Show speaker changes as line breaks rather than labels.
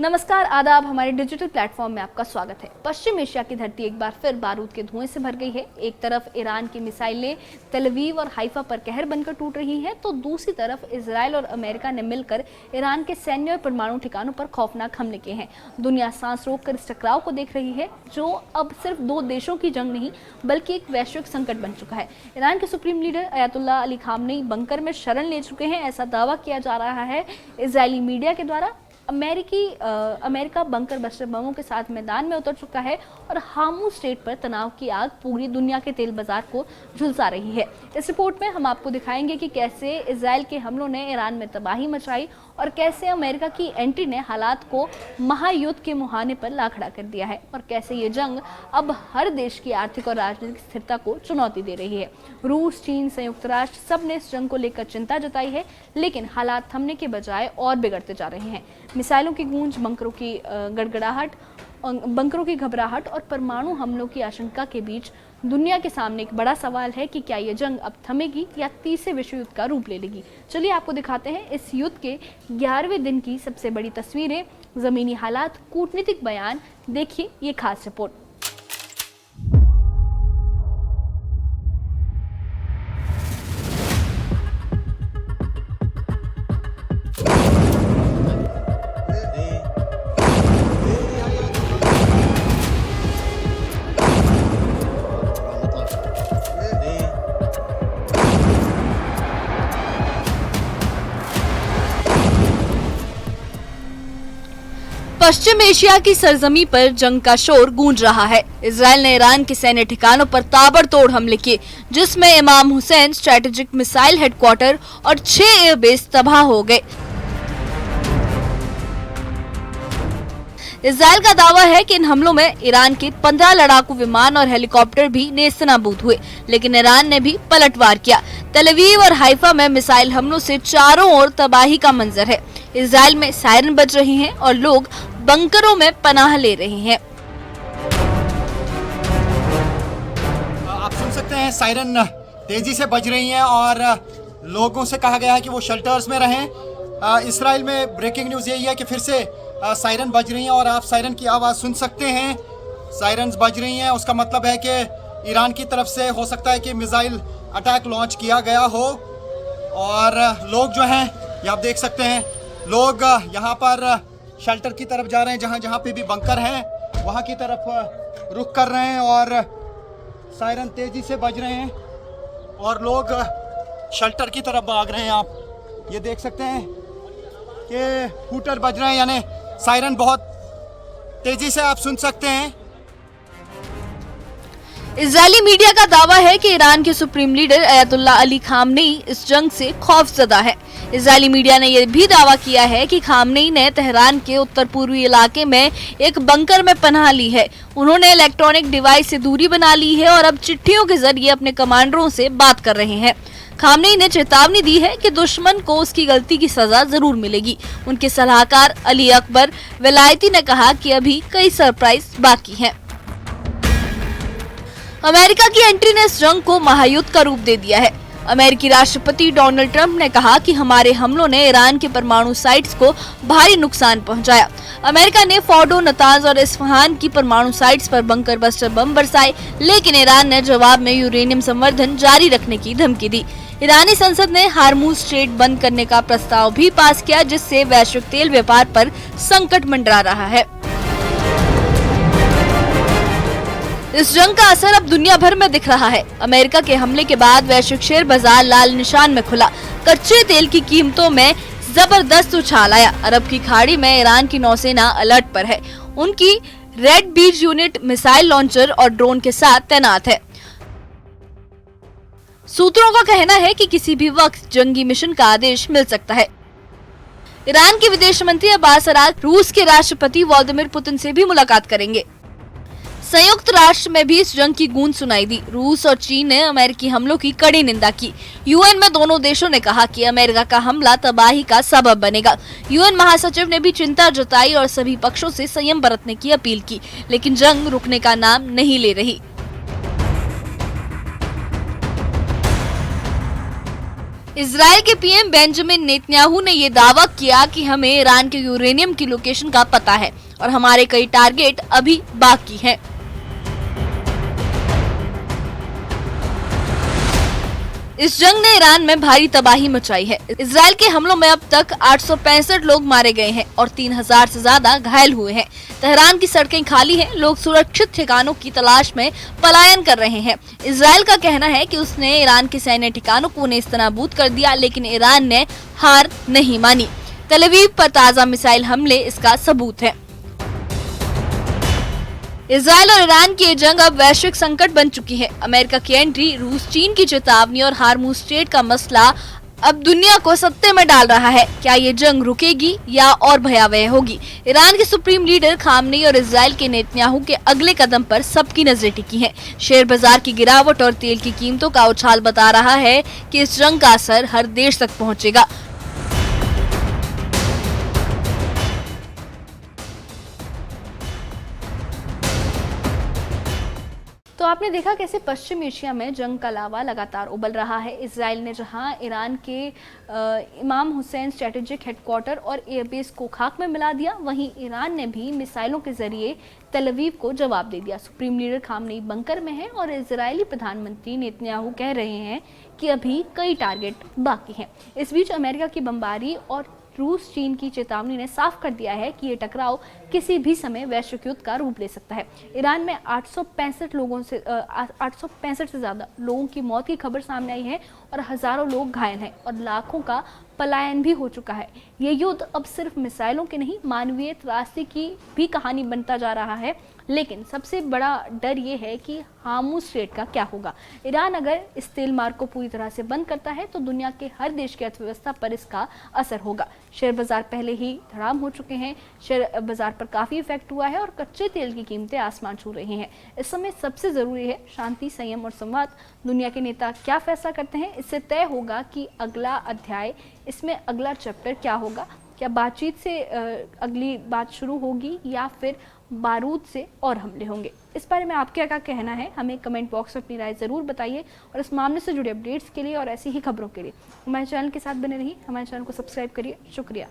नमस्कार, आदाब। हमारे डिजिटल प्लेटफॉर्म में आपका स्वागत है। पश्चिम एशिया की धरती एक बार फिर बारूद के धुएं से भर गई है। एक तरफ ईरान की मिसाइलें तेल अवीव और हाइफा पर कहर बनकर टूट रही हैं, तो दूसरी तरफ इजराइल और अमेरिका ने मिलकर ईरान के सैन्य और परमाणु ठिकानों पर खौफनाक हमले किए हैं। दुनिया सांस रोककर इस टकराव को देख रही है, जो अब सिर्फ दो देशों की जंग नहीं बल्कि एक वैश्विक संकट बन चुका है। ईरान के supreme leader Ayatollah Ali Khamenei bunker में शरण ले चुके हैं, ऐसा दावा किया जा रहा है इजरायली मीडिया के द्वारा। अमेरिका बंकर बस्टर बमों के साथ मैदान में उतर चुका है और हामू स्ट्रेट पर तनाव की आग पूरी दुनिया के तेल बाजार को झुलसा रही है। इस रिपोर्ट में हम आपको दिखाएंगे कि कैसे इजराइल के हमलों ने ईरान में तबाही मचाई और कैसे अमेरिका की एंट्री ने हालात को महायुद्ध के मुहाने पर ला खड़ा कर दिया है, और कैसे ये जंग अब हर देश की आर्थिक और राजनीतिक स्थिरता को चुनौती दे रही है। रूस, चीन, संयुक्त राष्ट्र सब ने इस जंग को लेकर चिंता जताई है, लेकिन हालात थमने के बजाय और बिगड़ते जा रहे हैं। मिसाइलों की गूंज, बंकरों की गड़गड़ाहट, बंकरों की घबराहट और परमाणु हमलों की आशंका के बीच दुनिया के सामने एक बड़ा सवाल है कि क्या ये जंग अब थमेगी या तीसरे विश्व युद्ध का रूप ले लेगी। चलिए आपको दिखाते हैं इस युद्ध के 11वें दिन की सबसे बड़ी तस्वीरें, जमीनी हालात, कूटनीतिक बयान। देखिए ये खास रिपोर्ट। पश्चिम एशिया की सरजमी पर जंग का शोर गूंज रहा है। इजराइल ने ईरान के सैन्य ठिकानों पर ताबड़तोड़ हमले किए, जिसमें इमाम हुसैन स्ट्रेटेजिक मिसाइल हेडक्वार्टर और 6 एयरबेस तबाह हो गए। इजराइल का दावा है कि इन हमलों में ईरान के 15 लड़ाकू विमान और हेलीकॉप्टर भी नेस्तनाबूद हुए, लेकिन ईरान ने भी पलटवार किया। तेल अवीव और हाइफा में मिसाइल हमलों से चारों ओर तबाही का मंजर है। इजराइल में सायरन बज रही हैं और लोग बंकरों में पनाह ले रहे हैं।
आप सुन सकते हैं सायरन तेजी से बज रही हैं और लोगों से कहा गया है कि वो शेल्टर्स में रहें। इजराइल में ब्रेकिंग न्यूज़ यही है कि फिर से सायरन बज रही हैं और आप सायरन की आवाज़ सुन सकते हैं। सायरन्स बज रही हैं, उसका मतलब है कि ईरान की तरफ से हो सकता है कि मिसाइल अटैक लॉन्च किया गया हो। और लोग जो हैं ये आप देख सकते हैं, लोग यहाँ पर शेल्टर की तरफ जा रहे हैं, जहाँ जहाँ पे भी बंकर हैं वहाँ की तरफ रुख कर रहे हैं और सायरन तेज़ी से बज रहे हैं और लोग शेल्टर की तरफ भाग रहे हैं। आप ये देख सकते हैं कि हूटर बज रहे हैं, यानी सायरन बहुत तेज़ी से आप सुन सकते हैं।
इजरायली मीडिया का दावा है कि ईरान के supreme leader Ayatollah Ali Khamenei इस जंग से खौफजदा है। इजरायली मीडिया ने यह भी दावा किया है कि खामनेई ने तेहरान के उत्तर पूर्वी इलाके में एक बंकर में पनाह ली है। उन्होंने इलेक्ट्रॉनिक डिवाइस से दूरी बना ली है और अब चिट्ठियों के जरिए अपने कमांडरों से बात कर रहे हैं। खामनेई ने चेतावनी दी है कि दुश्मन को उसकी गलती की सजा जरूर मिलेगी। उनके सलाहकार अली अकबर विलायती ने कहा कि अभी कई सरप्राइज बाकी हैं। अमेरिका की एंट्री ने इस जंग को महायुद्ध का रूप दे दिया है। अमेरिकी राष्ट्रपति डोनाल्ड ट्रंप ने कहा कि हमारे हमलों ने ईरान के परमाणु साइट्स को भारी नुकसान पहुंचाया। अमेरिका ने फोर्डो, नतांज और इस्फहान की परमाणु साइट्स पर बंकर बस्टर बम बरसाए, लेकिन ईरान ने जवाब में यूरेनियम संवर्धन जारी रखने की धमकी दी। ईरानी संसद ने हार्मूज स्ट्रेट बंद करने का प्रस्ताव भी पास किया, जिससे वैश्विक तेल व्यापार पर संकट मंडरा रहा है। इस जंग का असर अब दुनिया भर में दिख रहा है। अमेरिका के हमले के बाद वैश्विक शेयर बाजार लाल निशान में खुला। कच्चे तेल की कीमतों में जबरदस्त उछाल आया। अरब की खाड़ी में ईरान की नौसेना अलर्ट पर है। उनकी रेड बीज यूनिट मिसाइल लॉन्चर और ड्रोन के साथ तैनात है। सूत्रों का कहना है कि किसी भी वक्त जंगी मिशन का आदेश मिल सकता है। ईरान के विदेश मंत्री अब्बास अराग़ची रूस के राष्ट्रपति व्लादिमीर पुतिन से भी मुलाकात करेंगे। संयुक्त राष्ट्र में भी इस जंग की गूंज सुनाई दी। रूस और चीन ने अमेरिकी हमलों की कड़ी निंदा की। यूएन में दोनों देशों ने कहा कि अमेरिका का हमला तबाही का सबब बनेगा। यूएन महासचिव ने भी चिंता जताई और सभी पक्षों से संयम बरतने की अपील की, लेकिन जंग रुकने का नाम नहीं ले रही। इजराइल के पीएम बेंजामिन नेतन्याहू ने ये दावा किया कि हमें ईरान के यूरेनियम की लोकेशन का पता है और हमारे कई टारगेट अभी बाकी हैं। इस जंग ने ईरान में भारी तबाही मचाई है। इजराइल के हमलों में अब तक 865 लोग मारे गए हैं और 3000 से ज्यादा घायल हुए हैं। तेहरान की सड़कें खाली हैं, लोग सुरक्षित ठिकानों की तलाश में पलायन कर रहे हैं। इजराइल का कहना है कि उसने ईरान के सैन्य ठिकानों को नेस्तनाबूद कर दिया, लेकिन ईरान ने हार नहीं मानी। तेल अवीव पर ताजा मिसाइल हमले इसका सबूत है। इजराइल और ईरान की ये जंग अब वैश्विक संकट बन चुकी है। अमेरिका की एंट्री, रूस चीन की चेतावनी और हार्मुज स्ट्रेट का मसला अब दुनिया को सत्ते में डाल रहा है। क्या ये जंग रुकेगी या और भयावह होगी? ईरान के सुप्रीम लीडर खामनेई और इजराइल के नेतन्याहू के अगले कदम पर सबकी नजरें टिकी हैं। शेयर बाजार की गिरावट और तेल की कीमतों का उछाल बता रहा है कि इस जंग का असर हर देश तक पहुंचेगा। तो आपने देखा कैसे पश्चिम एशिया में जंग का लावा लगातार उबल रहा है। इजराइल ने जहां ईरान के इमाम हुसैन स्ट्रेटेजिक हेडक्वार्टर और एयरबेस को खाक में मिला दिया, वहीं ईरान ने भी मिसाइलों के जरिए तेल अवीव को जवाब दे दिया। सुप्रीम लीडर खामनेई बंकर में है और इजरायली प्रधानमंत्री नेतन्याहू कह रहे हैं कि अभी कई टारगेट बाकी हैं। इस बीच अमेरिका की बमबारी और रूस चीन की चेतावनी ने साफ कर दिया है कि ये टकराव किसी भी समय वैश्विक युद्ध का रूप ले सकता है। ईरान में 865 से ज्यादा लोगों की मौत की खबर सामने आई है और हजारों लोग घायल हैं और लाखों का पलायन भी हो चुका है। ये युद्ध अब सिर्फ मिसाइलों की नहीं, मानवीय त्रासदी की भी कहानी बनता जा रहा है। लेकिन सबसे बड़ा डर ये है कि हार्मुज स्ट्रेट का क्या होगा। ईरान अगर इस तेल मार्ग को पूरी तरह से बंद करता है तो दुनिया के हर देश की अर्थव्यवस्था पर इसका असर होगा। शेयर बाजार पहले ही धड़ाम हो चुके हैं, शेयर बाजार पर काफी इफेक्ट हुआ है और कच्चे तेल की कीमतें आसमान छू रही हैं। इस समय सबसे जरूरी है शांति, संयम और संवाद। दुनिया के नेता क्या फैसला करते हैं, इससे तय होगा कि अगला अध्याय, इसमें अगला चैप्टर क्या होगा। क्या बातचीत से अगली बात शुरू होगी या फिर बारूद से और हमले होंगे? इस बारे में आपके क्या कहना है, हमें कमेंट बॉक्स में अपनी राय ज़रूर बताइए। और इस मामले से जुड़े अपडेट्स के लिए और ऐसी ही खबरों के लिए हमारे चैनल के साथ बने रहिए। हमारे चैनल को सब्सक्राइब करिए। शुक्रिया।